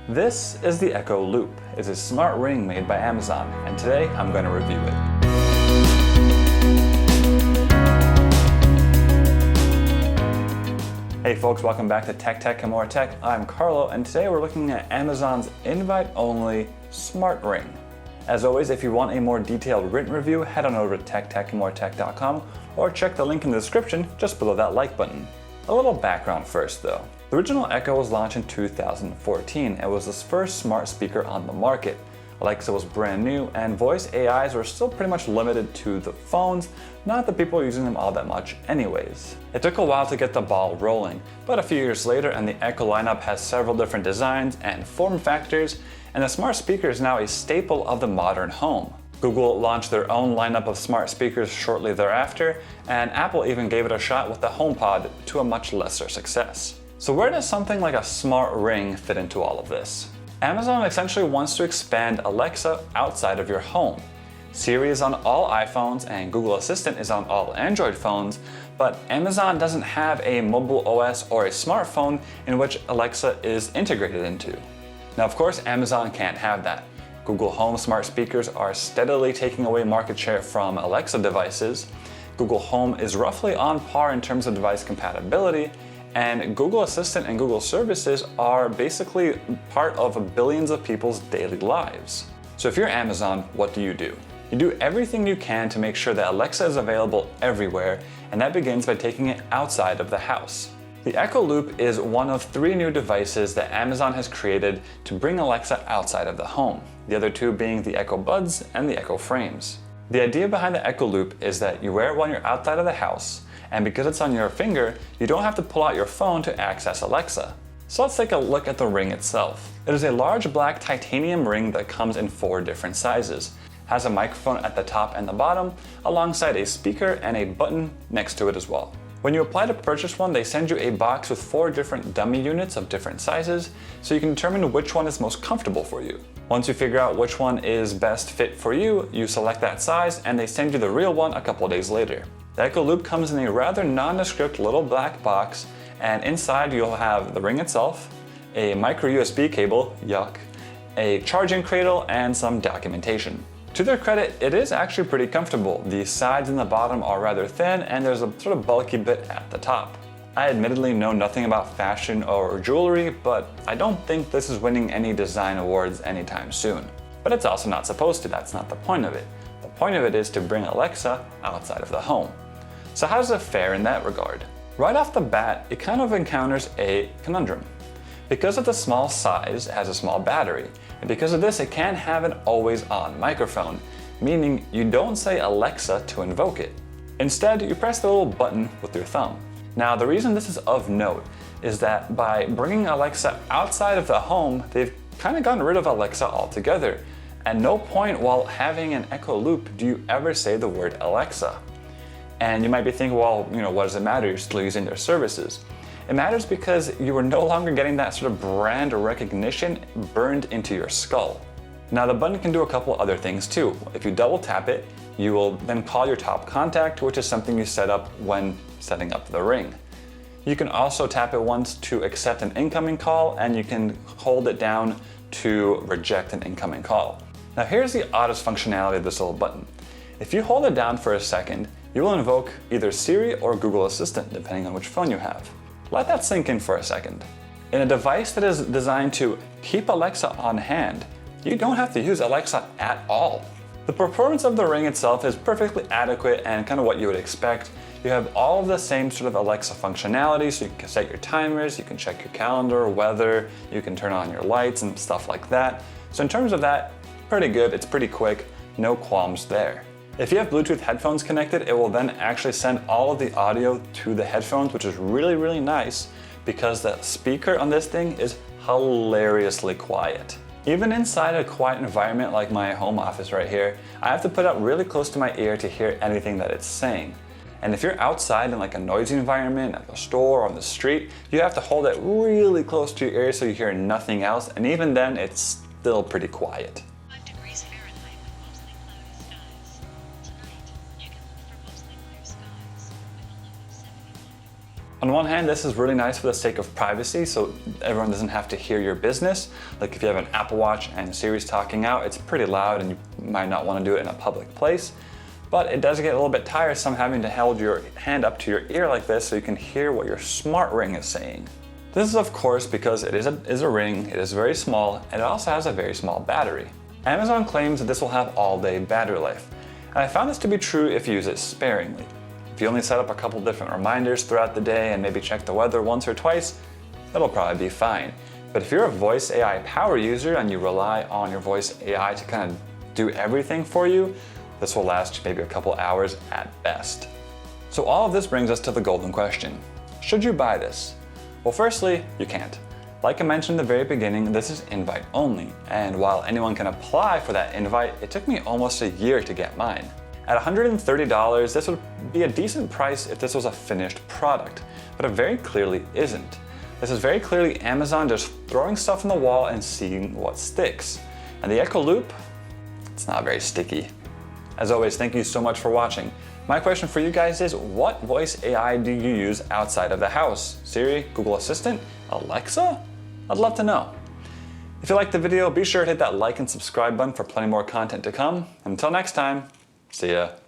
This is the Echo Loop. It's a smart ring made by Amazon, and today I'm going to review it. Hey folks, welcome back to Tech and More Tech. I'm Carlo, and today we're looking at Amazon's invite-only smart ring. As always, if you want a more detailed written review, head on over to techandmoretech.com or check the link in the description just below that like button. A little background first though. The original Echo was launched in 2014 and was the first smart speaker on the market. Alexa was brand new and voice AIs were still pretty much limited to the phones, not the people using them all that much anyways. It took a while to get the ball rolling, but a few years later and the Echo lineup has several different designs and form factors, and the smart speaker is now a staple of the modern home. Google launched their own lineup of smart speakers shortly thereafter, and Apple even gave it a shot with the HomePod to a much lesser success. So where does something like a smart ring fit into all of this? Amazon essentially wants to expand Alexa outside of your home. Siri is on all iPhones and Google Assistant is on all Android phones, but Amazon doesn't have a mobile OS or a smartphone in which Alexa is integrated into. Now of course Amazon can't have that. Google Home smart speakers are steadily taking away market share from Alexa devices. Google Home is roughly on par in terms of device compatibility, and Google Assistant and Google services are basically part of billions of people's daily lives. So if you're Amazon, what do? You do everything you can to make sure that Alexa is available everywhere, and that begins by taking it outside of the house. The Echo Loop is one of 3 new devices that Amazon has created to bring Alexa outside of the home, the other 2 being the Echo Buds and the Echo Frames. The idea behind the Echo Loop is that you wear it when you're outside of the house, and because it's on your finger, you don't have to pull out your phone to access Alexa. So let's take a look at the ring itself. It is a large black titanium ring that comes in 4 different sizes, has a microphone at the top and the bottom, alongside a speaker and a button next to it as well. When you apply to purchase one, they send you a box with 4 different dummy units of different sizes, so you can determine which one is most comfortable for you. Once you figure out which one is best fit for you, you select that size and they send you the real one a couple days later. The Echo Loop comes in a rather nondescript little black box, and inside you'll have the ring itself, a micro USB cable, yuck, a charging cradle, and some documentation. To their credit, it is actually pretty comfortable. The sides and the bottom are rather thin, and there's a sort of bulky bit at the top. I admittedly know nothing about fashion or jewelry, but I don't think this is winning any design awards anytime soon. But it's also not supposed to, that's not the point of it. The point of it is to bring Alexa outside of the home. So how does it fare in that regard? Right off the bat, it kind of encounters a conundrum. Because of the small size, it has a small battery, and because of this, it can't have an always-on microphone, meaning you don't say Alexa to invoke it. Instead, you press the little button with your thumb. Now, the reason this is of note is that by bringing Alexa outside of the home, they've kind of gotten rid of Alexa altogether. At no point while having an Echo Loop do you ever say the word Alexa. And you might be thinking, well, what does it matter? You're still using their services. It matters because you are no longer getting that sort of brand recognition burned into your skull. Now the button can do a couple other things too. If you double tap it, you will then call your top contact, which is something you set up when setting up the ring. You can also tap it once to accept an incoming call, and you can hold it down to reject an incoming call. Now here's the oddest functionality of this little button. If you hold it down for a second, you will invoke either Siri or Google Assistant, depending on which phone you have. Let that sink in for a second. In a device that is designed to keep Alexa on hand, you don't have to use Alexa at all. The performance of the ring itself is perfectly adequate and kind of what you would expect. You have all of the same sort of Alexa functionality, so you can set your timers, you can check your calendar, weather, you can turn on your lights and stuff like that. So in terms of that, pretty good, it's pretty quick, no qualms there. If you have Bluetooth headphones connected, it will then actually send all of the audio to the headphones, which is really nice because the speaker on this thing is hilariously quiet. Even inside a quiet environment like my home office right here, I have to put it really close to my ear to hear anything that it's saying. And if you're outside in like a noisy environment, like a store or on the street, you have to hold it really close to your ear so you hear nothing else, and even then it's still pretty quiet. On one hand, this is really nice for the sake of privacy, so everyone doesn't have to hear your business. Like if you have an Apple Watch and Siri's talking out, it's pretty loud and you might not want to do it in a public place. But it does get a little bit tiresome having to hold your hand up to your ear like this so you can hear what your smart ring is saying. This is of course because it is a ring, it is very small, and it also has a very small battery. Amazon claims that this will have all-day battery life, and I found this to be true if you use it sparingly. If you only set up a couple different reminders throughout the day and maybe check the weather once or twice, it'll probably be fine. But if you're a voice AI power user and you rely on your voice AI to kind of do everything for you, this will last maybe a couple hours at best. So all of this brings us to the golden question. Should you buy this? Well, firstly, you can't. Like I mentioned in the very beginning, this is invite only. And while anyone can apply for that invite, it took me almost a year to get mine. At $130, this would be a decent price if this was a finished product, but it very clearly isn't. This is very clearly Amazon just throwing stuff on the wall and seeing what sticks. And the Echo Loop, it's not very sticky. As always, thank you so much for watching. My question for you guys is, what voice AI do you use outside of the house? Siri, Google Assistant, Alexa? I'd love to know. If you liked the video, be sure to hit that like and subscribe button for plenty more content to come. Until next time, see ya.